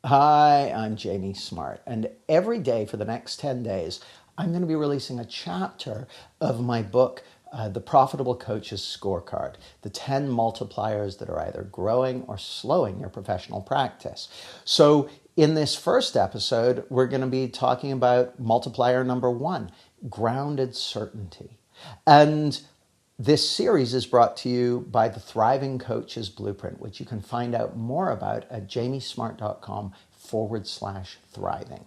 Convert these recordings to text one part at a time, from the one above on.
Hi, I'm Jamie Smart, and every day for the next 10 days, I'm going to be releasing a chapter of my book, The Profitable Coaches Scorecard, the 10 multipliers that are either growing or slowing your professional practice. So, in this first episode, we're going to be talking about multiplier number 1, grounded certainty. And this series is brought to you by the Thriving Coaches Blueprint, which you can find out more about at jamiesmart.com/thriving.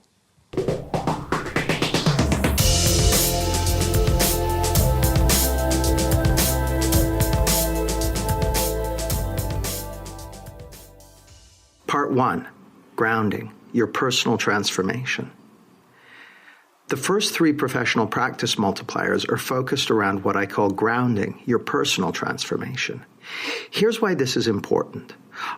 Part 1, Grounding, Your Personal Transformation. The first 3 professional practice multipliers are focused around what I call grounding, your personal transformation. Here's why this is important.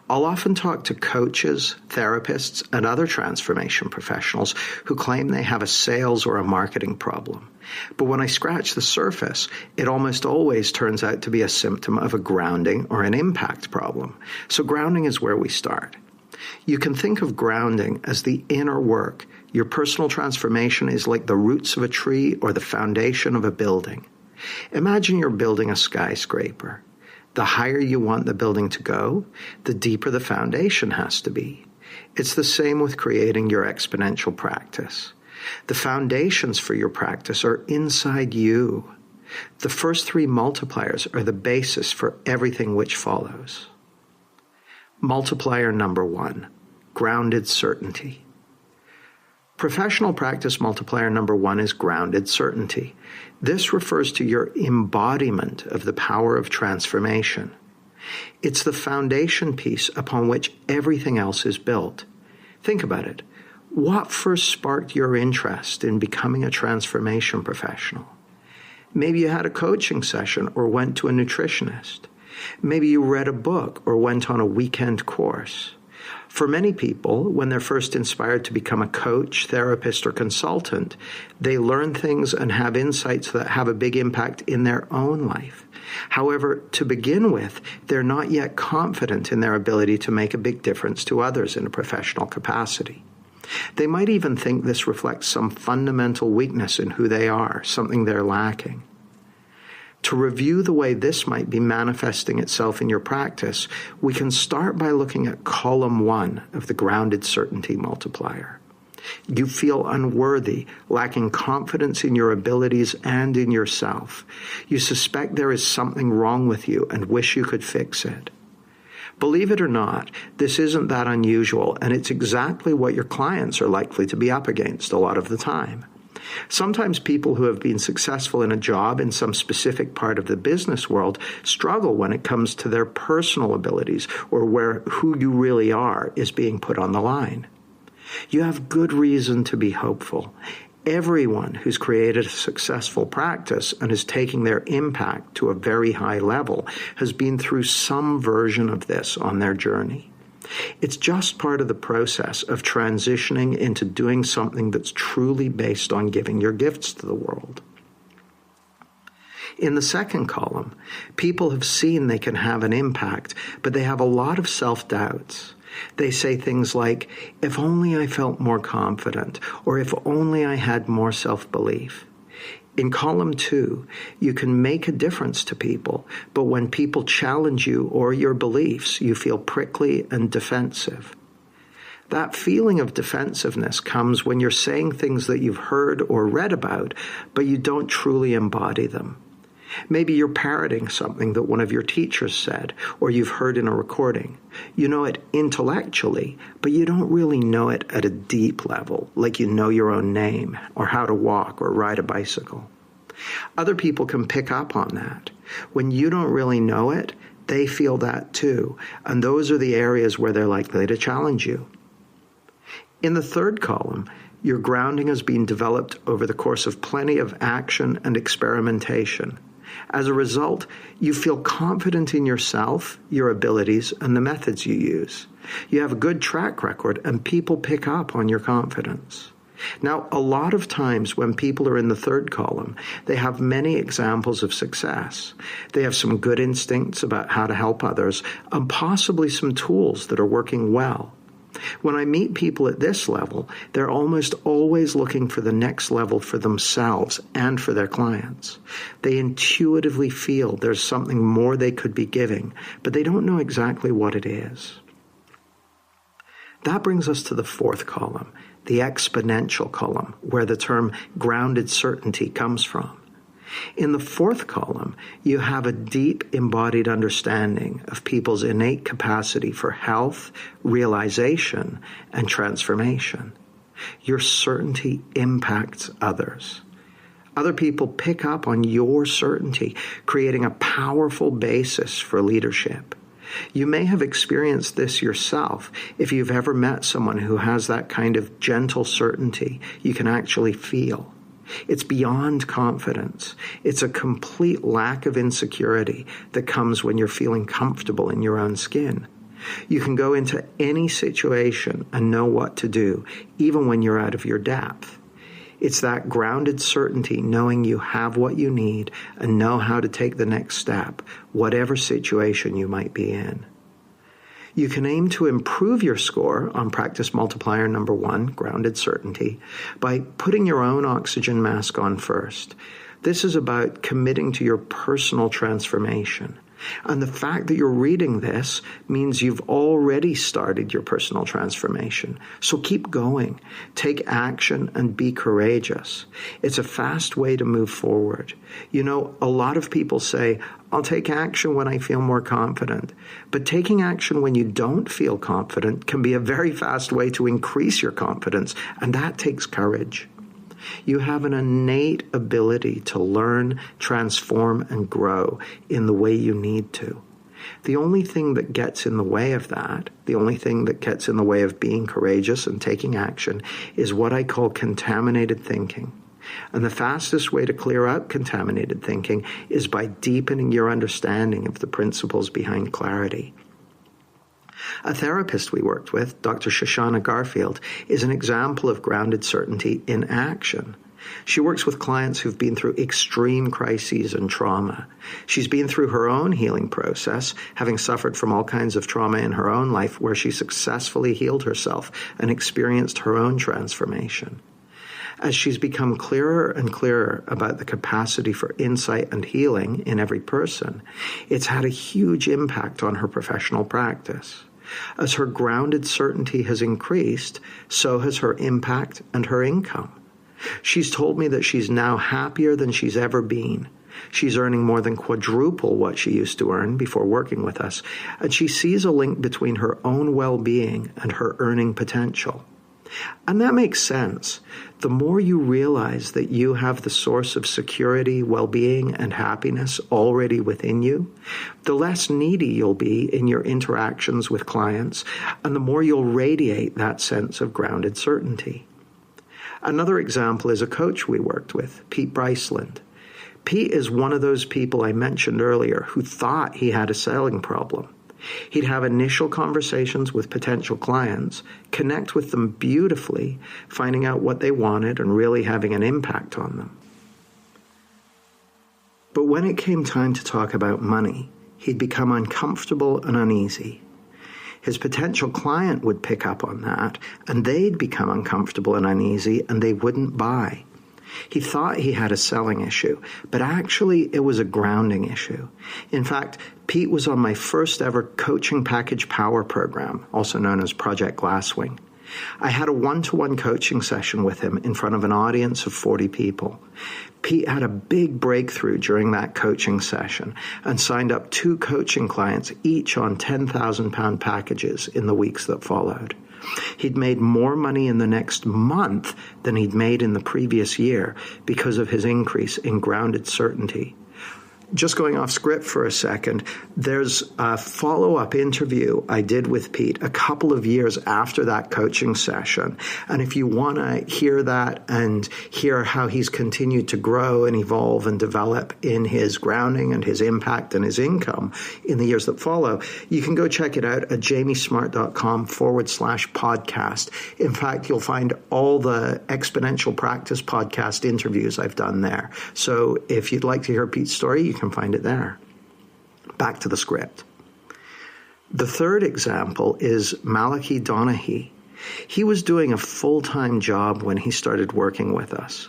I'll often talk to coaches, therapists, and other transformation professionals who claim they have a sales or a marketing problem. But when I scratch the surface, it almost always turns out to be a symptom of a grounding or an impact problem. So grounding is where we start. You can think of grounding as the inner work. Your personal transformation is like the roots of a tree or the foundation of a building. Imagine you're building a skyscraper. The higher you want the building to go, the deeper the foundation has to be. It's the same with creating your exponential practice. The foundations for your practice are inside you. The first 3 multipliers are the basis for everything which follows. Multiplier number 1, grounded certainty. Professional practice multiplier number 1 is grounded certainty. This refers to your embodiment of the power of transformation. It's the foundation piece upon which everything else is built. Think about it. What first sparked your interest in becoming a transformation professional? Maybe you had a coaching session or went to a nutritionist. Maybe you read a book or went on a weekend course. For many people, when they're first inspired to become a coach, therapist, or consultant, they learn things and have insights that have a big impact in their own life. However, to begin with, they're not yet confident in their ability to make a big difference to others in a professional capacity. They might even think this reflects some fundamental weakness in who they are, something they're lacking. To review the way this might be manifesting itself in your practice, we can start by looking at column 1 of the grounded certainty multiplier. You feel unworthy, lacking confidence in your abilities and in yourself. You suspect there is something wrong with you and wish you could fix it. Believe it or not, this isn't that unusual, and it's exactly what your clients are likely to be up against a lot of the time. Sometimes people who have been successful in a job in some specific part of the business world struggle when it comes to their personal abilities or where who you really are is being put on the line. You have good reason to be hopeful. Everyone who's created a successful practice and is taking their impact to a very high level has been through some version of this on their journey. It's just part of the process of transitioning into doing something that's truly based on giving your gifts to the world. In the second column, people have seen they can have an impact, but they have a lot of self-doubts. They say things like, if only I felt more confident, or if only I had more self-belief. In column 2, you can make a difference to people, but when people challenge you or your beliefs, you feel prickly and defensive. That feeling of defensiveness comes when you're saying things that you've heard or read about, but you don't truly embody them. Maybe you're parroting something that one of your teachers said, or you've heard in a recording. You know it intellectually, but you don't really know it at a deep level, like you know your own name, or how to walk or ride a bicycle. Other people can pick up on that. When you don't really know it, they feel that too, and those are the areas where they're likely to challenge you. In the third column, your grounding has been developed over the course of plenty of action and experimentation. As a result, you feel confident in yourself, your abilities, and the methods you use. You have a good track record, and people pick up on your confidence. Now, a lot of times when people are in the third column, they have many examples of success. They have some good instincts about how to help others, and possibly some tools that are working well. When I meet people at this level, they're almost always looking for the next level for themselves and for their clients. They intuitively feel there's something more they could be giving, but they don't know exactly what it is. That brings us to the fourth column, the exponential column, where the term grounded certainty comes from. In the fourth column, you have a deep embodied understanding of people's innate capacity for health, realization, and transformation. Your certainty impacts others. Other people pick up on your certainty, creating a powerful basis for leadership. You may have experienced this yourself. If you've ever met someone who has that kind of gentle certainty, you can actually feel. It's beyond confidence. It's a complete lack of insecurity that comes when you're feeling comfortable in your own skin. You can go into any situation and know what to do, even when you're out of your depth. It's that grounded certainty, knowing you have what you need and know how to take the next step, whatever situation you might be in. You can aim to improve your score on practice multiplier number 1, grounded certainty, by putting your own oxygen mask on first. This is about committing to your personal transformation. And the fact that you're reading this means you've already started your personal transformation. So keep going. Take action and be courageous. It's a fast way to move forward. You know, a lot of people say, I'll take action when I feel more confident. But taking action when you don't feel confident can be a very fast way to increase your confidence, and that takes courage. You have an innate ability to learn, transform, and grow in the way you need to. The only thing that gets in the way of that, the only thing that gets in the way of being courageous and taking action, is what I call contaminated thinking. And the fastest way to clear out contaminated thinking is by deepening your understanding of the principles behind clarity. A therapist we worked with, Dr. Shoshana Garfield, is an example of grounded certainty in action. She works with clients who've been through extreme crises and trauma. She's been through her own healing process, having suffered from all kinds of trauma in her own life, where she successfully healed herself and experienced her own transformation. As she's become clearer and clearer about the capacity for insight and healing in every person, it's had a huge impact on her professional practice. As her grounded certainty has increased, so has her impact and her income. She's told me that she's now happier than she's ever been. She's earning more than quadruple what she used to earn before working with us, and she sees a link between her own well-being and her earning potential. And that makes sense. The more you realize that you have the source of security, well-being, and happiness already within you, the less needy you'll be in your interactions with clients, and the more you'll radiate that sense of grounded certainty. Another example is a coach we worked with, Pete Bryceland. Pete is one of those people I mentioned earlier who thought he had a selling problem. He'd have initial conversations with potential clients, connect with them beautifully, finding out what they wanted and really having an impact on them. But when it came time to talk about money, he'd become uncomfortable and uneasy. His potential client would pick up on that, and they'd become uncomfortable and uneasy, and they wouldn't buy. He thought he had a selling issue, but actually it was a grounding issue. In fact, Pete was on my first ever Coaching Package Power program, also known as Project Glasswing. I had a one-to-one coaching session with him in front of an audience of 40 people. Pete had a big breakthrough during that coaching session and signed up 2 coaching clients, each on £10,000 packages in the weeks that followed. He'd made more money in the next month than he'd made in the previous year because of his increase in grounded certainty. Just going off script for a second, there's a follow-up interview I did with Pete a couple of years after that coaching session. And if you want to hear that and hear how he's continued to grow and evolve and develop in his grounding and his impact and his income in the years that follow, you can go check it out at jamiesmart.com/podcast. In fact, you'll find all the Exponential Practice podcast interviews I've done there. So if you'd like to hear Pete's story, you can find it there. Back to the script. The third example is Malachi Donaghy. He was doing a full-time job when he started working with us.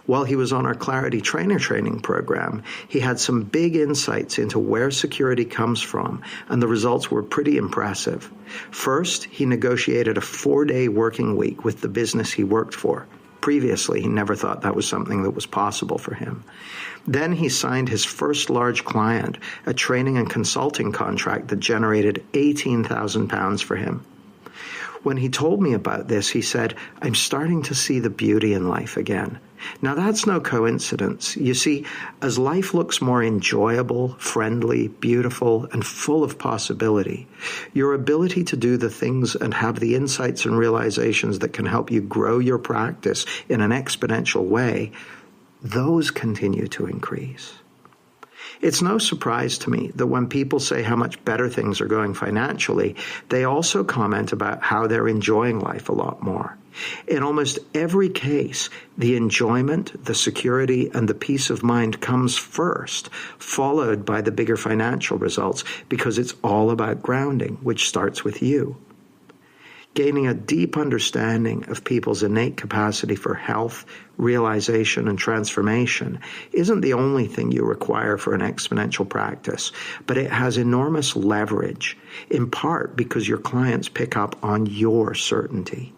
While he was on our Clarity Trainer training program, he had some big insights into where security comes from, and the results were pretty impressive. First, he negotiated a 4-day working week with the business he worked for. Previously, he never thought that was something that was possible for him. Then he signed his first large client, a training and consulting contract that generated £18,000 for him. When he told me about this, he said, "I'm starting to see the beauty in life again." Now, that's no coincidence. You see, as life looks more enjoyable, friendly, beautiful, and full of possibility, your ability to do the things and have the insights and realizations that can help you grow your practice in an exponential way, those continue to increase. It's no surprise to me that when people say how much better things are going financially, they also comment about how they're enjoying life a lot more. In almost every case, the enjoyment, the security, and the peace of mind comes first, followed by the bigger financial results, because it's all about grounding, which starts with you. Gaining a deep understanding of people's innate capacity for health, realization, and transformation isn't the only thing you require for an exponential practice, but it has enormous leverage, in part because your clients pick up on your certainty.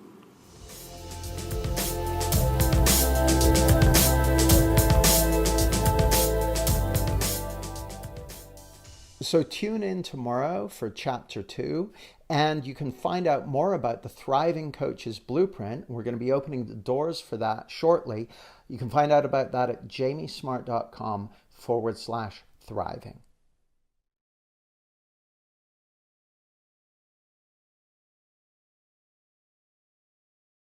So tune in tomorrow for Chapter 2, and you can find out more about the Thriving Coaches Blueprint. We're going to be opening the doors for that shortly. You can find out about that at jamiesmart.com/thriving.